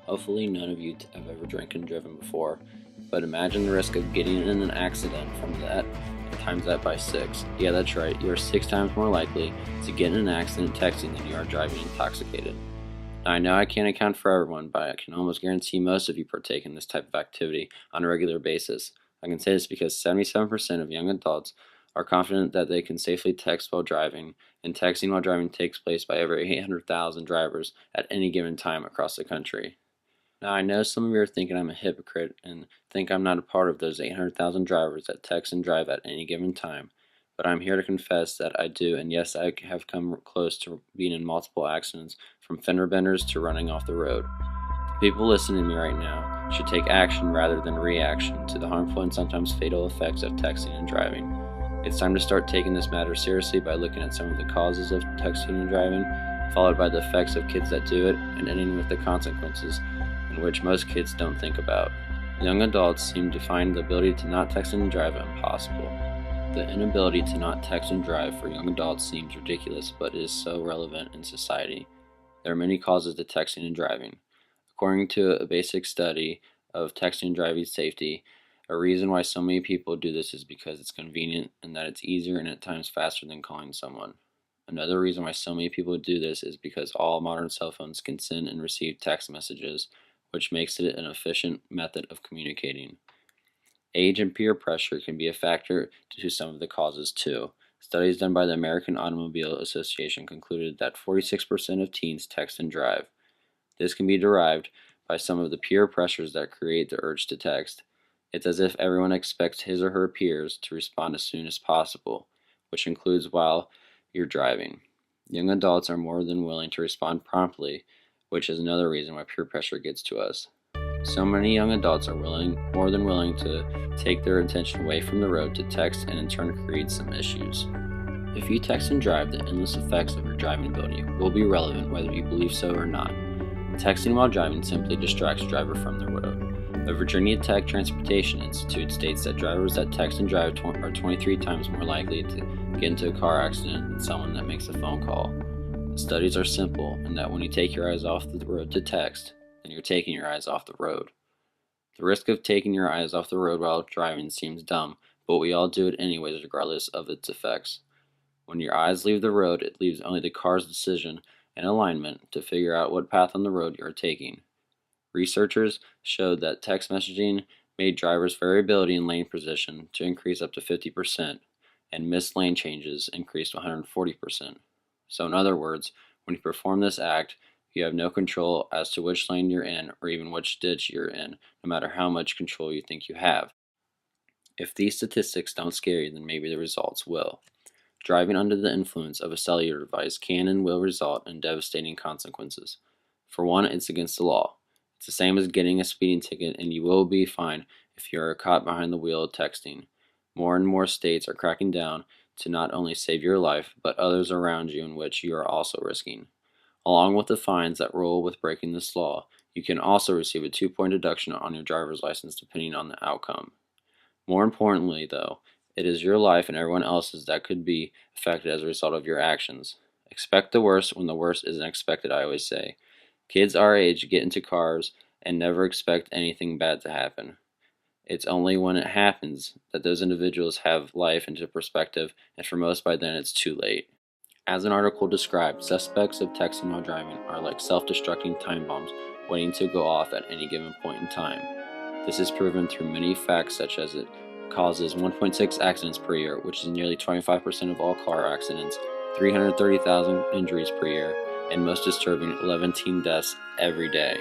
Hopefully none of you have ever drank and driven before, but imagine the risk of getting in an accident from that and times that by 6. Yeah, that's right, you are 6 times more likely to get in an accident texting than you are driving intoxicated. Now, I know I can't account for everyone, but I can almost guarantee most of you partake in this type of activity on a regular basis. I can say this because 77% of young adults are confident that they can safely text while driving, and texting while driving takes place by over 800,000 drivers at any given time across the country. Now, I know some of you are thinking I'm a hypocrite and think I'm not a part of those 800,000 drivers that text and drive at any given time, but I'm here to confess that I do, and yes, I have come close to being in multiple accidents, from fender benders to running off the road. The people listening to me right now should take action rather than reaction to the harmful and sometimes fatal effects of texting and driving. It's time to start taking this matter seriously by looking at some of the causes of texting and driving, followed by the effects of kids that do it, and ending with the consequences, in which most kids don't think about. Young adults seem to find the ability to not text and drive impossible. The inability to not text and drive for young adults seems ridiculous, but is so relevant in society. There are many causes to texting and driving. According to a basic study of texting and driving safety, a reason why so many people do this is because it's convenient and that it's easier and at times faster than calling someone. Another reason why so many people do this is because all modern cell phones can send and receive text messages, which makes it an efficient method of communicating. Age and peer pressure can be a factor to some of the causes too. Studies done by the American Automobile Association concluded that 46% of teens text and drive. This can be derived by some of the peer pressures that create the urge to text. It's as if everyone expects his or her peers to respond as soon as possible, which includes while you're driving. Young adults are more than willing to respond promptly, which is another reason why peer pressure gets to us. So many young adults are more than willing to take their attention away from the road to text and in turn create some issues. If you text and drive, the endless effects of your driving ability will be relevant whether you believe so or not. Texting while driving simply distracts the driver from the road. The Virginia Tech Transportation Institute states that drivers that text and drive are 23 times more likely to get into a car accident than someone that makes a phone call. The studies are simple in that when you take your eyes off the road to text, then you're taking your eyes off the road. The risk of taking your eyes off the road while driving seems dumb, but we all do it anyways regardless of its effects. When your eyes leave the road, it leaves only the car's decision and alignment to figure out what path on the road you are taking. Researchers showed that text messaging made drivers' variability in lane position to increase up to 50%, and missed lane changes increased 140%. So in other words, when you perform this act, you have no control as to which lane you're in or even which ditch you're in, no matter how much control you think you have. If these statistics don't scare you, then maybe the results will. Driving under the influence of a cellular device can and will result in devastating consequences. For one, it's against the law. It's the same as getting a speeding ticket, and you will be fined if you are caught behind the wheel texting. More and more states are cracking down to not only save your life, but others around you in which you are also risking. Along with the fines that roll with breaking this law, you can also receive a 2-point deduction on your driver's license depending on the outcome. More importantly, though, it is your life and everyone else's that could be affected as a result of your actions. Expect the worst when the worst isn't expected, I always say. Kids our age get into cars and never expect anything bad to happen. It's only when it happens that those individuals have life into perspective, and for most by then it's too late. As an article described, suspects of texting while driving are like self-destructing time bombs waiting to go off at any given point in time. This is proven through many facts, such as it causes 1.6 accidents per year, which is nearly 25% of all car accidents, 330,000 injuries per year, and most disturbing, 11 teen deaths every day.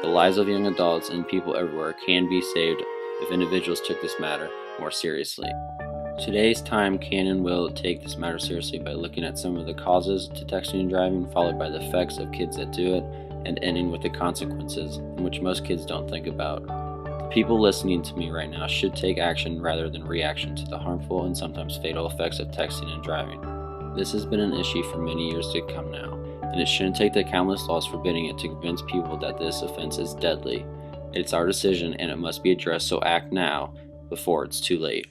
The lives of young adults and people everywhere can be saved if individuals took this matter more seriously. Today's time can and will take this matter seriously by looking at some of the causes to texting and driving, followed by the effects of kids that do it, and ending with the consequences, in which most kids don't think about. The people listening to me right now should take action rather than reaction to the harmful and sometimes fatal effects of texting and driving. This has been an issue for many years to come now, and it shouldn't take the countless laws forbidding it to convince people that this offense is deadly. It's our decision and it must be addressed, so act now before it's too late.